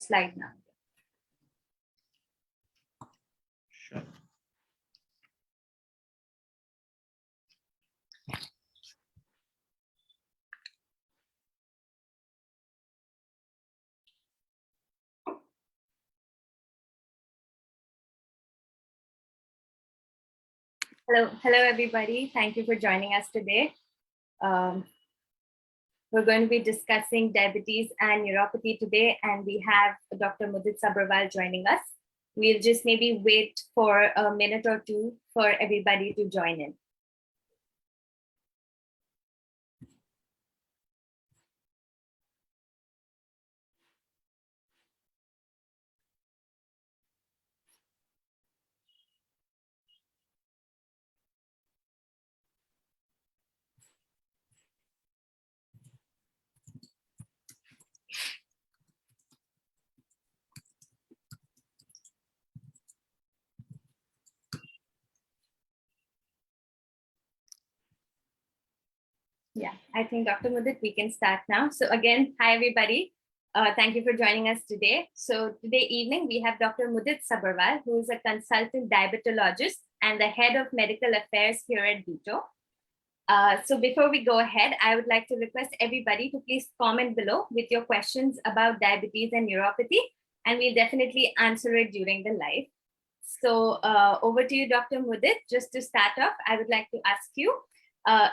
slide now. Sure. Hello everybody. Thank you for joining us today. We're going to be discussing diabetes and neuropathy today, and we have Dr. Mudit Sabharwal joining us. We'll just maybe wait for a minute or two for everybody to join in. Yeah, I think Dr. Mudit, we can start now. So again, hi everybody. Thank you for joining us today. So today evening, we have Dr. Mudit Sabharwal, who is a consultant diabetologist and the head of medical affairs here at DITO. So before we go ahead, I would like to request everybody to please comment below with your questions about diabetes and neuropathy, and we'll definitely answer it during the live. So over to you, Dr. Mudit. Just to start off, I would like to ask you,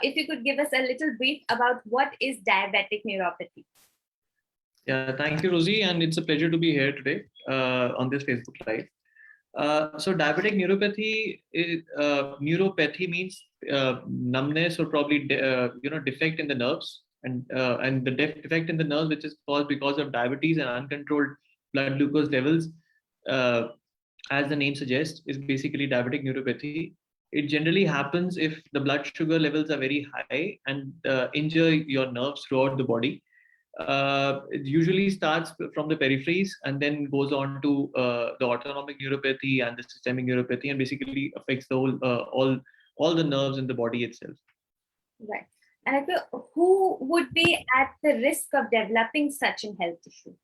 if you could give us a little brief about what is diabetic neuropathy. Yeah, thank you, Rosie, and it's a pleasure to be here today on this Facebook Live. So diabetic neuropathy, neuropathy means numbness or probably defect in the nerves, and the defect in the nerves which is caused because of diabetes and uncontrolled blood glucose levels, as the name suggests, is basically diabetic neuropathy. It generally happens if the blood sugar levels are very high and injure your nerves throughout the body. It usually starts from the peripheries and then goes on to the autonomic neuropathy and the systemic neuropathy, and basically affects the whole all the nerves in the body itself. Right. And who would be at the risk of developing such a health issue?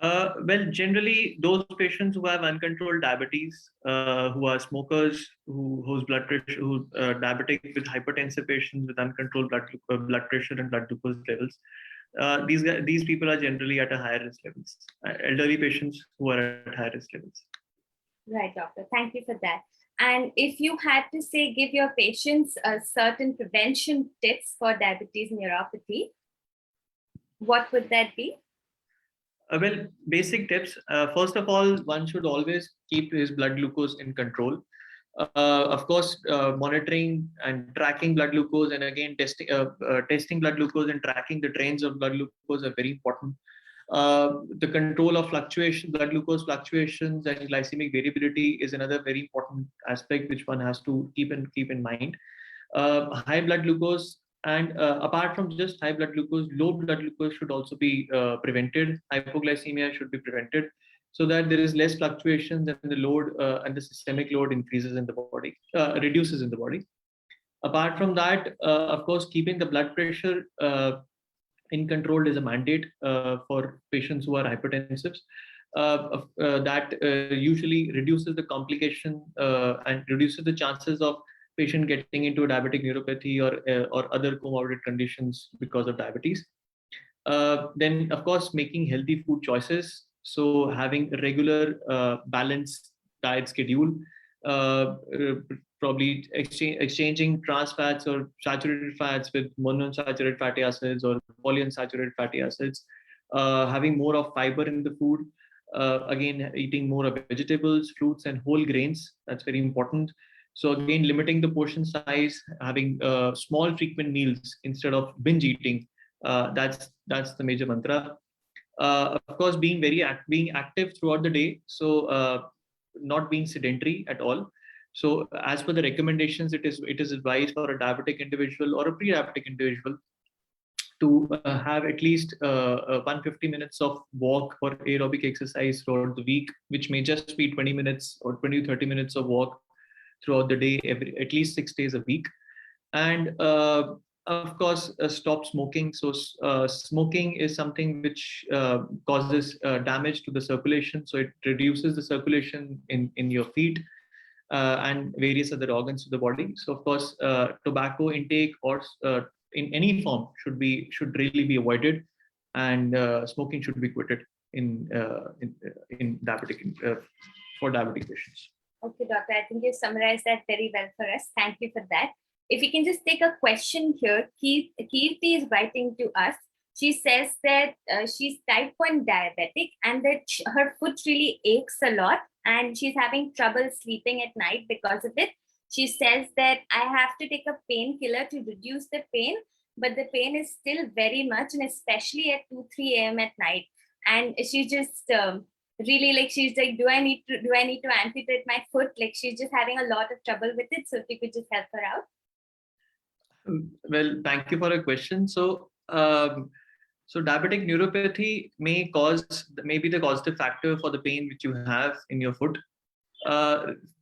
Well, generally those patients who have uncontrolled diabetes, who are smokers, whose blood pressure, who diabetic with hypertensive patients with uncontrolled blood pressure and blood glucose levels. These people are generally at a higher risk levels. Elderly patients who are at higher risk levels. Right, doctor. Thank you for that. And if you had to say, give your patients certain prevention tips for diabetes neuropathy, what would that be? Well, basic tips. First of all, one should always keep his blood glucose in control. Of course, monitoring and tracking blood glucose, and again testing blood glucose and tracking the trends of blood glucose are very important. The control of blood glucose fluctuations and glycemic variability is another very important aspect which one has to keep in mind. High blood glucose, and apart from just high blood glucose, low blood glucose should also be prevented. Hypoglycemia should be prevented, so that there is less fluctuations and the load and the systemic load increases in the body, reduces in the body. Apart from that, of course, keeping the blood pressure in control is a mandate for patients who are hypertensive. That usually reduces the complication and reduces the chances of patient getting into a diabetic neuropathy or other comorbid conditions because of diabetes. Then, of course, making healthy food choices. So having a regular balanced diet schedule, probably exchanging trans fats or saturated fats with monounsaturated fatty acids or polyunsaturated fatty acids, having more of fiber in the food, again, eating more of vegetables, fruits, and whole grains. That's very important. So again, limiting the portion size, having small frequent meals instead of binge eating. That's the major mantra. Of course, being active throughout the day. So not being sedentary at all. So as per the recommendations, it is advised for a diabetic individual or a pre-diabetic individual to have at least 150 minutes of walk or aerobic exercise throughout the week, which may just be 20 minutes or 20-30 minutes of walk throughout the day, at least 6 days a week. And of course, stop smoking. So smoking is something which causes damage to the circulation. So it reduces the circulation in your feet and various other organs of the body. So of course, tobacco intake or in any form should really be avoided, and smoking should be quitted in diabetic for diabetic patients. Okay, doctor, I think you summarized that very well for us. Thank you for that. If we can just take a question here, Kirti is writing to us. She says that she's type 1 diabetic and that her foot really aches a lot and she's having trouble sleeping at night because of it. She says that I have to take a painkiller to reduce the pain, but the pain is still very much, and especially at 2-3 a.m. at night. And she just really, like, she's like, do I need to amputate my foot? Like, she's just having a lot of trouble with it. So if you could just help her out. Well, thank you for a question. So diabetic neuropathy may be the causative factor for the pain which you have in your foot.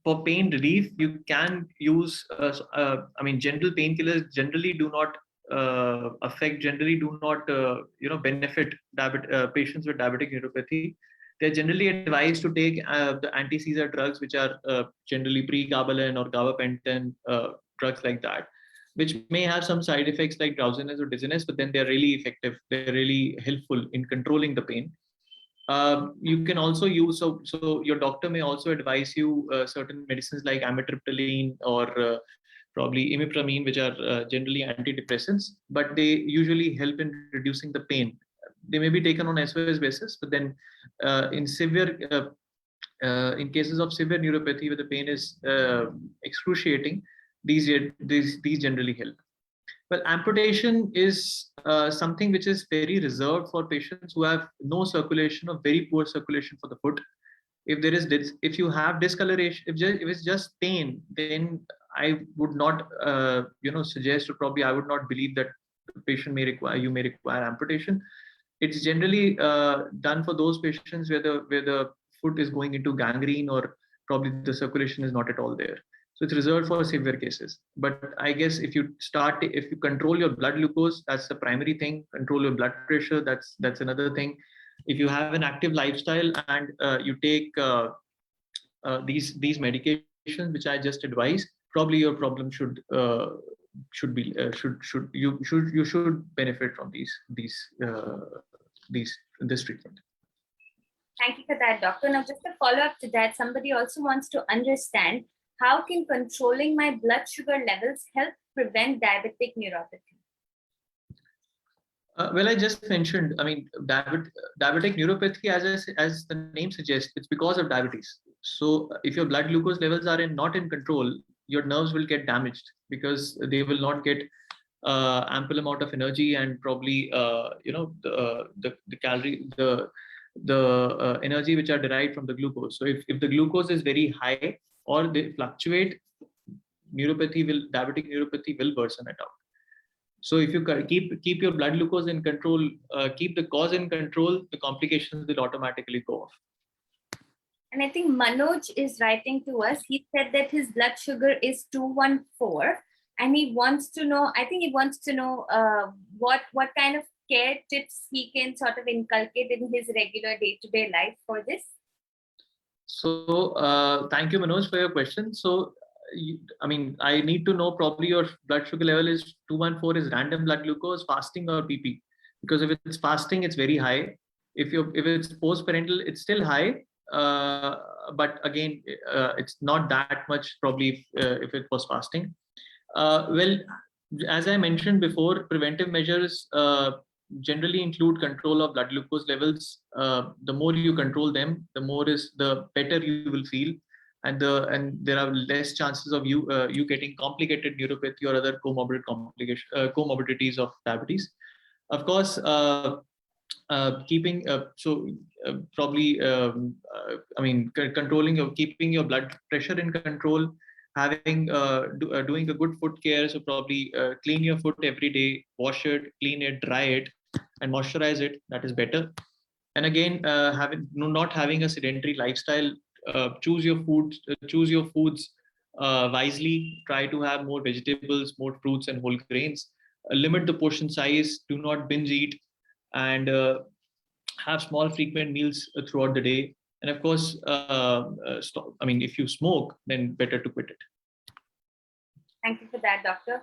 For pain relief, you can use, general painkillers generally do not benefit patients with diabetic neuropathy. They're generally advised to take the anti-seizure drugs, which are generally pregabalin or gabapentin, drugs like that, which may have some side effects like drowsiness or dizziness, but then they're really effective. They're really helpful in controlling the pain. You can also use, so your doctor may also advise you certain medicines like amitriptyline or probably imipramine, which are generally antidepressants, but they usually help in reducing the pain. They may be taken on SOS basis, but then in cases of severe neuropathy where the pain is excruciating, these generally help. Well, amputation is something which is very reserved for patients who have no circulation or very poor circulation for the foot. If you have discoloration, if it's just pain, then I would not suggest, or probably I would not believe that the patient may require amputation. It's generally done for those patients where the foot is going into gangrene or probably the circulation is not at all there. So it's reserved for severe cases. But I guess if you control your blood glucose, that's the primary thing. Control your blood pressure, that's another thing. If you have an active lifestyle and you take these medications which I just advised, probably your problem should benefit from this treatment. Thank you for that, doctor. Now, just a follow up to that, somebody also wants to understand, how can controlling my blood sugar levels help prevent diabetic neuropathy? Well, I just mentioned, diabetic neuropathy, as the name suggests, it's because of diabetes. So if your blood glucose levels are not in control, your nerves will get damaged because they will not get ample amount of energy and probably the energy which are derived from the glucose. So if the glucose is very high or they fluctuate, diabetic neuropathy will worsen it out. So if you keep your blood glucose in control, keep the cause in control, the complications will automatically go off. And I think Manoj is writing to us. He said that his blood sugar is 214, and he wants to know what kind of care tips he can sort of inculcate in his regular day-to-day life for this. So thank you, Manoj, for your question. So I need to know probably your blood sugar level is 214 is random blood glucose, fasting or PP, because if it's fasting, it's very high. If it's post-parental, it's still high, but again, it's not that much probably if it was fasting. Well, as I mentioned before, preventive measures generally include control of blood glucose levels. The more you control them, the better you will feel, and there are less chances of you getting complicated neuropathy or other comorbidities of diabetes. Of course, keeping your blood pressure in control, having doing a good foot care. So probably clean your foot every day, wash it, clean it, dry it, and moisturize it. That is better. And again, not having a sedentary lifestyle. Choose your foods wisely. Try to have more vegetables, more fruits, and whole grains. limit the portion size, do not binge eat, and have small frequent meals throughout the day. And of course, stop. I mean, if you smoke, then better to quit it. Thank you for that, doctor.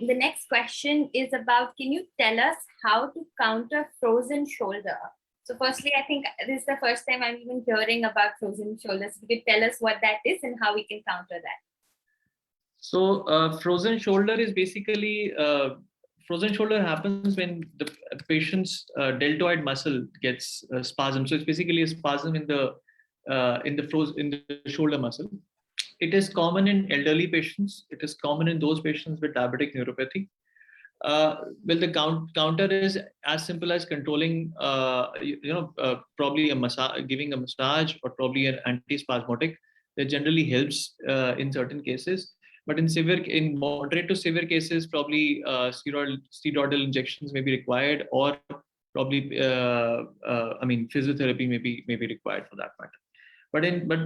The next question is about, can you tell us how to counter frozen shoulder? So firstly, I think this is the first time I'm even hearing about frozen shoulders. If you could tell us what that is and how we can counter that. So frozen shoulder is basically, frozen shoulder happens when the patient's deltoid muscle gets spasm. So it's basically a spasm in the shoulder muscle. It is common in elderly patients. It is common in those patients with diabetic neuropathy. Well, the counter is as simple as controlling, probably a massage, giving a massage, or probably an antispasmodic. That generally helps in certain cases. But in moderate to severe cases, probably steroidal injections may be required, or probably, physiotherapy may be required for that matter. But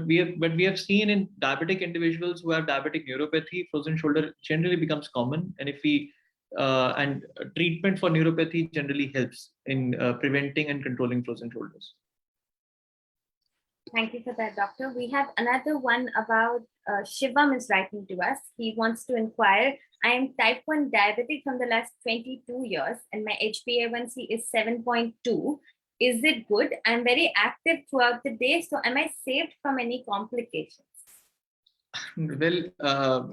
we have seen in diabetic individuals who have diabetic neuropathy, frozen shoulder generally becomes common, and if we and treatment for neuropathy generally helps in preventing and controlling frozen shoulders. Thank you for that, doctor. We have another one about Shivam is writing to us. He wants to inquire, I am type 1 diabetic from the last 22 years and my HbA1c is 7.2. Is it good? I'm very active throughout the day. So am I saved from any complications? Well,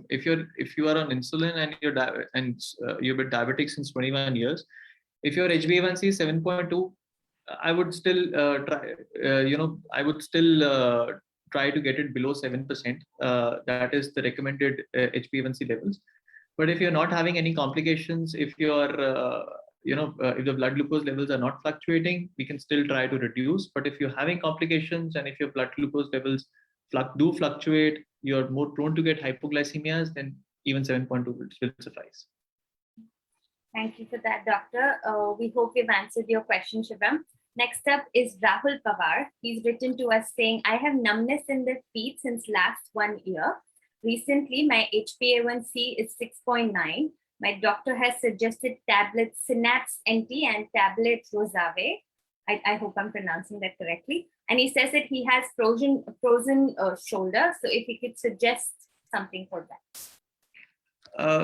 if you are on insulin and you've been diabetic since 21 years, if your HbA1c is 7.2, I would still try to get it below 7%. That is the recommended HbA1c levels. But if you're not having any complications, if you're if the blood glucose levels are not fluctuating, we can still try to reduce. But if you're having complications and if your blood glucose levels do fluctuate, you're more prone to get hypoglycemias, then even 7.2 will suffice. Thank you for that, doctor. We hope we've answered your question, Shivam. Next up is Rahul Pawar. He's written to us saying, I have numbness in the feet since last 1 year. Recently, my HbA1c is 6.9. My doctor has suggested tablets Synapse NT and tablet Rosave. I hope I'm pronouncing that correctly. And he says that he has frozen shoulder. So if he could suggest something for that.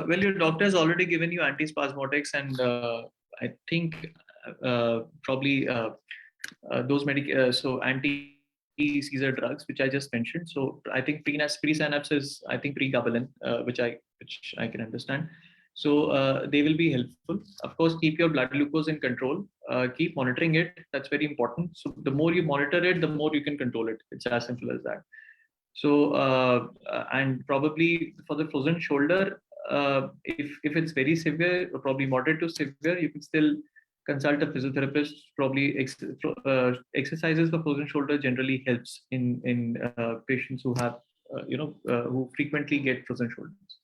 Well, your doctor has already given you antispasmodics, and I think probably those anti-seizure drugs, which I just mentioned. So I think pre-synapse is, I think, pregabalin, which I can understand. So they will be helpful. Of course, keep your blood glucose in control. Keep monitoring it. That's very important. So the more you monitor it, the more you can control it. It's as simple as that. So and probably for the frozen shoulder, if it's very severe, or probably moderate to severe, you can still consult a physiotherapist. Probably exercises for frozen shoulder generally helps in patients who have who frequently get frozen shoulders.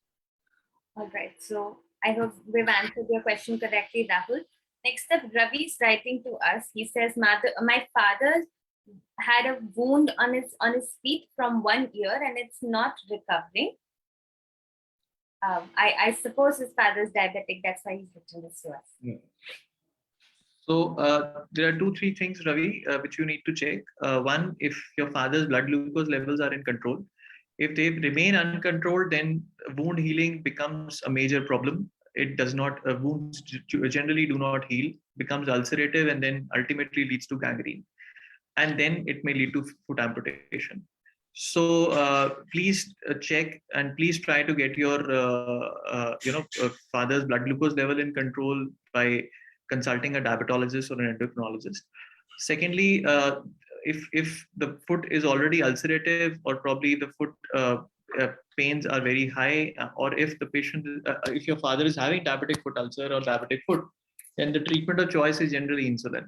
All right. So I hope we've answered your question correctly, Rahul. Next up, Ravi is writing to us. He says, my father had a wound on his feet from 1 year and it's not recovering. I suppose his father's diabetic. That's why he's written this to us. Yeah. So there are 2-3 things, Ravi, which you need to check. One, if your father's blood glucose levels are in control. If they remain uncontrolled, then wound healing becomes a major problem. It does not, wounds generally do not heal, becomes ulcerative, and then ultimately leads to gangrene. And then it may lead to foot amputation. So please check, and please try to get your father's blood glucose level in control by consulting a diabetologist or an endocrinologist. Secondly, if the foot is already ulcerative, or probably the foot pains are very high, or if the patient, if your father is having diabetic foot ulcer or diabetic foot, then the treatment of choice is generally insulin.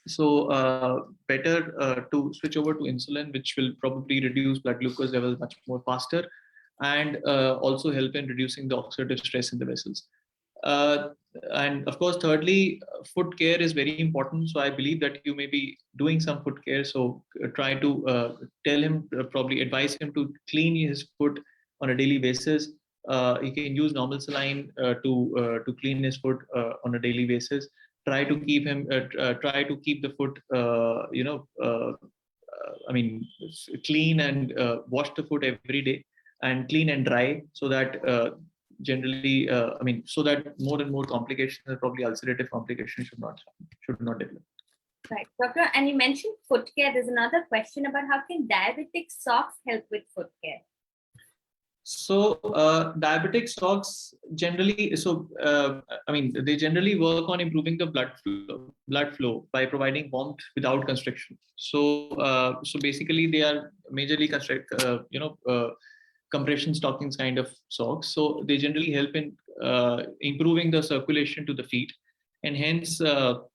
So better to switch over to insulin, which will probably reduce blood glucose levels much more faster, and also help in reducing the oxidative stress in the vessels. And of course, thirdly, foot care is very important. So I believe that you may be doing some foot care. So try to tell him, probably advise him to clean his foot on a daily basis. He can use normal saline to clean his foot on a daily basis. Try to keep the foot, I mean, clean and wash the foot every day and clean and dry, so that so that more and more complications, probably ulcerative complications, should not develop. Right, doctor. And you mentioned foot care. There's another question about how can diabetic socks help with foot care? So diabetic socks generally, they generally work on improving the blood flow by providing warmth without constriction. So basically they are majorly compression stockings kind of socks. So they generally help in improving the circulation to the feet, and hence help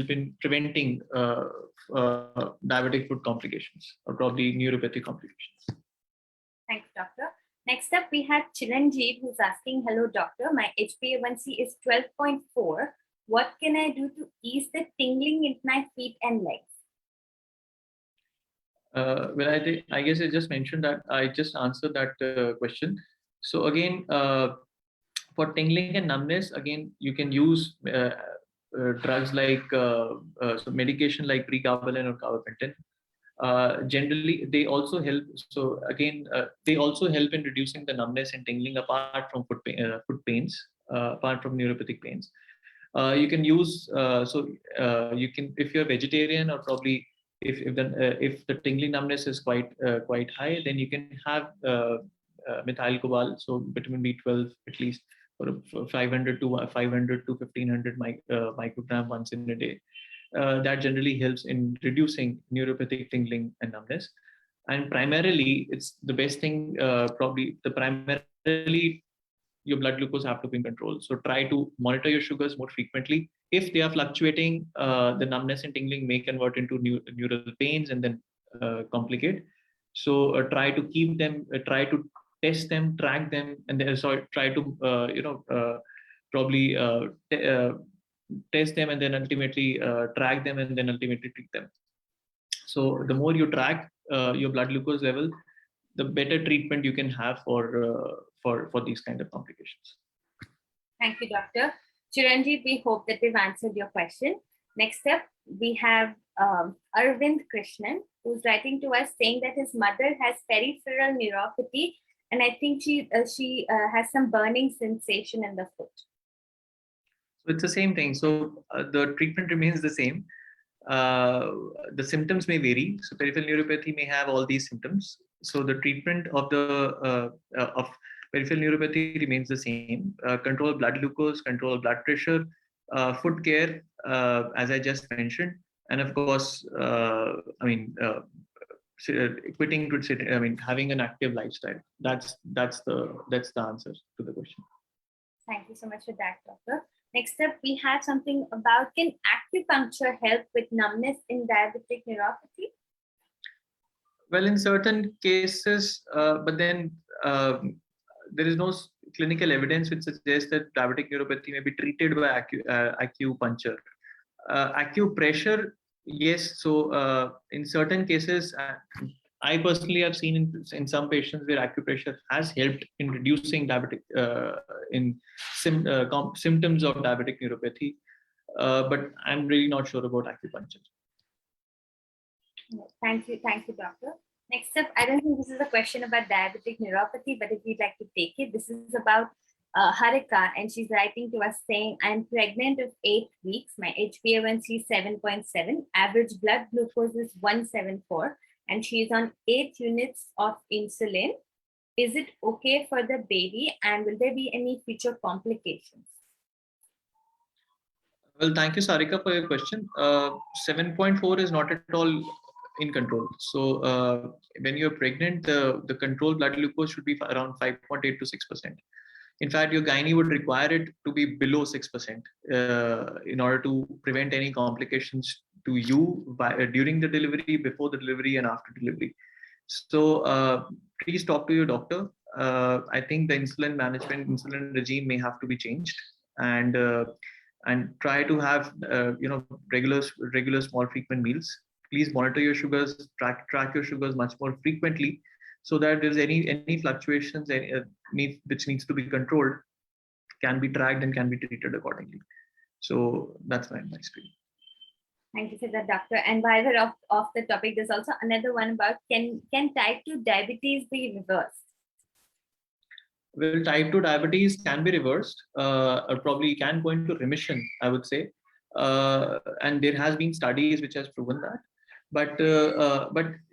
in preventing diabetic foot complications, or probably neuropathic complications. Thanks, doctor. Next up, we have Chiranjeev, who's asking, hello, doctor. My HbA1c is 12.4. What can I do to ease the tingling in my feet and legs? I guess I just mentioned that. I just answered that question. So again, for tingling and numbness, again, you can use drugs like medication like pregabalin or carbapenem. Generally, they also help. So again, they also help in reducing the numbness and tingling apart from foot pains, apart from neuropathic pains. You can use you can, if you're vegetarian, or probably if the tingling numbness is quite high, then you can have methyl cobalt, so vitamin B12 at least for 500 to 1500 microgram once in a day. That generally helps in reducing neuropathic tingling and numbness. And primarily, it's the best thing. Primarily, your blood glucose have to be in control. So try to monitor your sugars more frequently. If they are fluctuating, the numbness and tingling may convert into neural pains and then complicate. So try to keep them. Try to test them, track them, and then try to test them, and then ultimately track them, and then ultimately treat them. So the more you track your blood glucose level, the better treatment you can have for these kind of complications. Thank you, doctor. Chiranjeev, we hope that we've answered your question. Next up, we have Arvind Krishnan, who's writing to us saying that his mother has peripheral neuropathy, and I think she has some burning sensation in the foot. So it's the same thing. So the treatment remains the same. The symptoms may vary. So peripheral neuropathy may have all these symptoms. So the treatment of peripheral neuropathy remains the same. Control blood glucose, control blood pressure, foot care, as I just mentioned, and of course, having an active lifestyle. That's the answer to the question. Thank you so much for that, doctor. Next up, we have something about, can acupuncture help with numbness in diabetic neuropathy? Well, in certain cases, but then there is no clinical evidence which suggests that diabetic neuropathy may be treated by acupuncture. Acupressure, yes. So in certain cases, I personally have seen in some patients where acupressure has helped in reducing diabetic symptoms of diabetic neuropathy, but I'm really not sure about acupuncture. Thank you, doctor. Next up, I don't think this is a question about diabetic neuropathy, but if you'd like to take it, this is about Harika, and she's writing to us saying, I'm pregnant of 8 weeks. My HbA1c is 7.7. Average blood glucose is 174. And she's on 8 units of insulin. Is it okay for the baby? And will there be any future complications? Well, thank you, Sarika, for your question. 7.4 is not at all in control. So when you're pregnant, the control blood glucose should be around 5.8 to 6%. In fact, your gynae would require it to be below 6% in order to prevent any complications to you during the delivery, before the delivery, and after delivery. So please talk to your doctor. I think the insulin regime may have to be changed, and try to have regular small frequent meals. Please monitor your sugars, track your sugars much more frequently, so that there's any fluctuations which needs to be controlled, can be tracked and can be treated accordingly. So that's my experience. Thank you for that, doctor. And while we're off the topic, there's also another one about can type 2 diabetes be reversed? Well, type 2 diabetes can be reversed, or probably can go into remission, I would say. And there has been studies which has proven that. But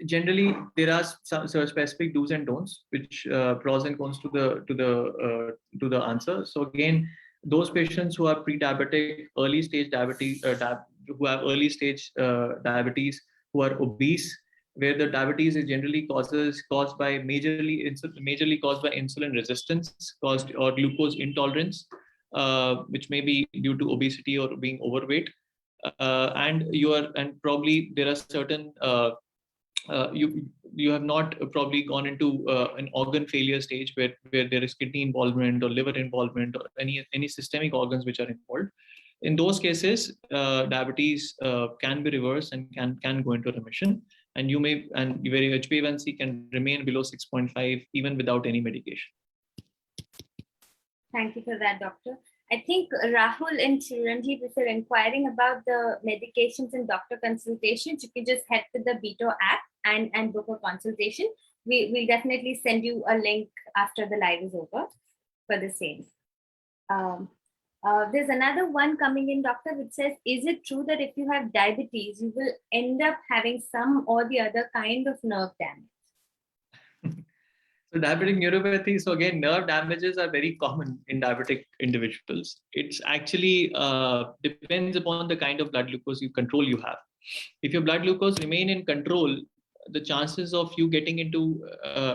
generally there are some specific do's and don'ts, which pros and cons to the answer. So again, those patients who are pre-diabetic, early stage diabetes, who have early stage diabetes, who are obese, where the diabetes is generally caused by majorly caused by insulin resistance, caused or glucose intolerance, which may be due to obesity or being overweight. And probably there are certain you have not probably gone into an organ failure stage where there is kidney involvement or liver involvement or any systemic organs which are involved. In those cases, diabetes can be reversed and can go into remission, and your HbA1c can remain below 6.5 even without any medication. Thank you for that, doctor. I think Rahul and Chiranjeev, if you're inquiring about the medications and doctor consultations, you can just head to the Beto app and book a consultation. We'll definitely send you a link after the live is over for the same. There's another one coming in, doctor, which says, is it true that if you have diabetes, you will end up having some or the other kind of nerve damage? So diabetic neuropathy, so again, nerve damages are very common in diabetic individuals. It's actually depends upon the kind of blood glucose control you have. If your blood glucose remain in control, the chances of you getting into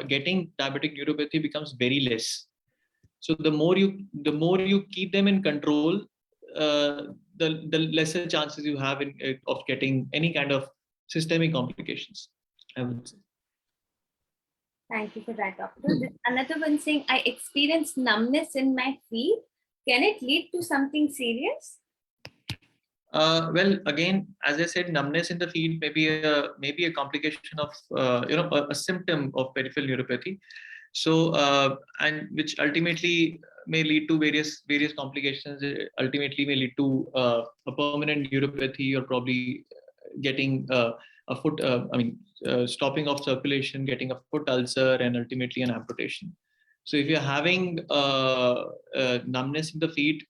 getting diabetic neuropathy becomes very less. So the more you keep them in control, the lesser chances you have of getting any kind of systemic complications, I would say. Thank you for that, doctor. Another one saying, I experience numbness in my feet. Can it lead to something serious? Well, again, as I said, numbness in the feet may be a complication of a symptom of peripheral neuropathy. So and which ultimately may lead to various complications. Ultimately may lead to a permanent neuropathy, or probably getting a foot, stopping of circulation, getting a foot ulcer, and ultimately an amputation. So if you're having numbness in the feet,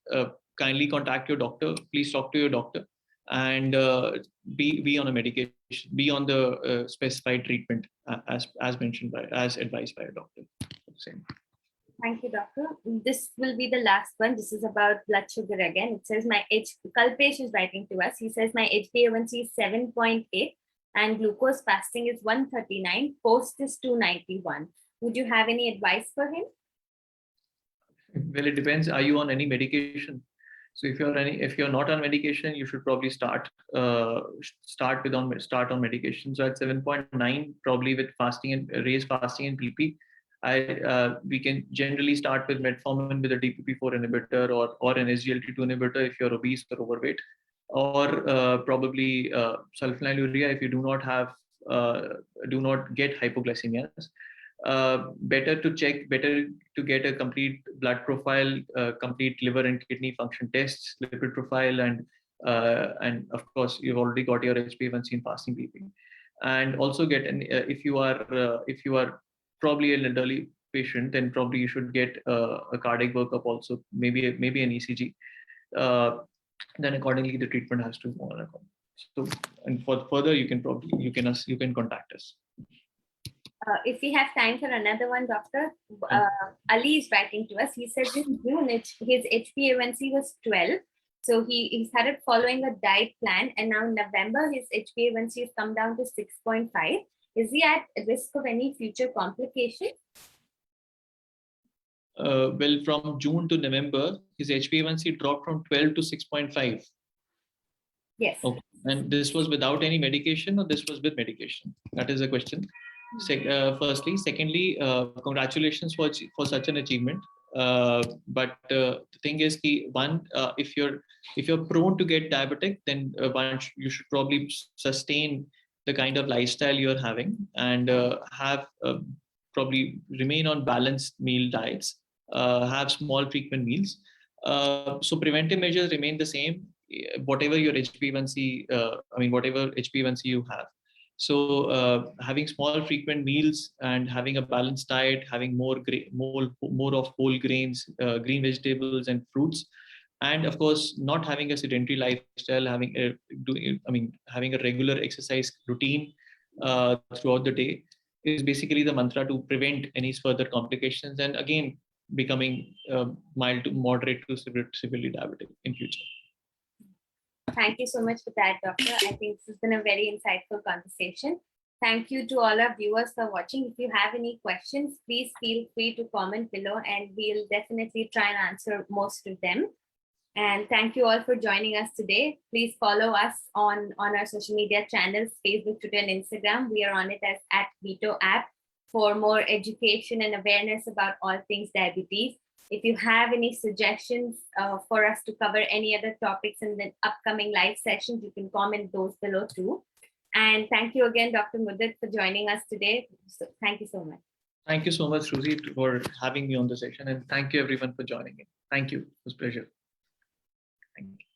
kindly contact your doctor. Please talk to your doctor, and be on a medication, be on the specified treatment as mentioned as advised by a doctor. Same. Thank you, doctor. This will be the last one. This is about blood sugar again. It says Kalpesh is writing to us. He says my HbA1c is 7.8 and glucose fasting is 139. Post is 291. Would you have any advice for him? Well, it depends. Are you on any medication? So if you're not on medication, you should probably start on medication. So at 7.9, probably with fasting and raised fasting and PP, we can generally start with metformin with a DPP-4 inhibitor or an SGLT2 inhibitor if you're obese or overweight, or probably sulfonylurea if you do not get hypoglycemias. Better to get a complete blood profile, complete liver and kidney function tests, lipid profile, and of course you've already got your HbA1c and fasting BP, and also get if you are probably an elderly patient, then probably you should get a cardiac workup also, maybe an ECG. Then accordingly the treatment has to go on. So, and for further you can contact us. If we have time for another one, doctor, Ali is writing to us. He says in June his HbA1c was 12. So he started following a diet plan, and now in November his HbA1c has come down to 6.5. Is he at risk of any future complication? Well, from June to November, his HbA1c dropped from 12 to 6.5. Yes. Okay. And this was without any medication, or this was with medication? That is a question. Firstly, secondly, congratulations for such an achievement. But the thing is, if you're prone to get diabetic, then you should probably sustain the kind of lifestyle you're having, and have probably remain on balanced meal diets, have small frequent meals. So preventive measures remain the same, whatever your HbA1c, whatever HbA1c you have. So having small frequent meals and having a balanced diet, having more of whole grains, green vegetables and fruits, and of course not having a sedentary lifestyle, having a regular exercise routine throughout the day is basically the mantra to prevent any further complications, and again becoming mild to moderate to severely diabetic in future. Thank you so much for that, Doctor. I think this has been a very insightful conversation. Thank you to all our viewers for watching. If you have any questions, please feel free to comment below and we'll definitely try and answer most of them. And thank you all for joining us today. Please follow us on our social media channels, Facebook, Twitter, and Instagram. We are on it as @VitoApp for more education and awareness about all things diabetes. If you have any suggestions for us to cover any other topics in the upcoming live sessions, you can comment those below too. And thank you again, Dr. Mudit, for joining us today. So thank you so much. Thank you so much, Susie, for having me on the session, and thank you everyone for joining in. Thank you. It was a pleasure. Thank you.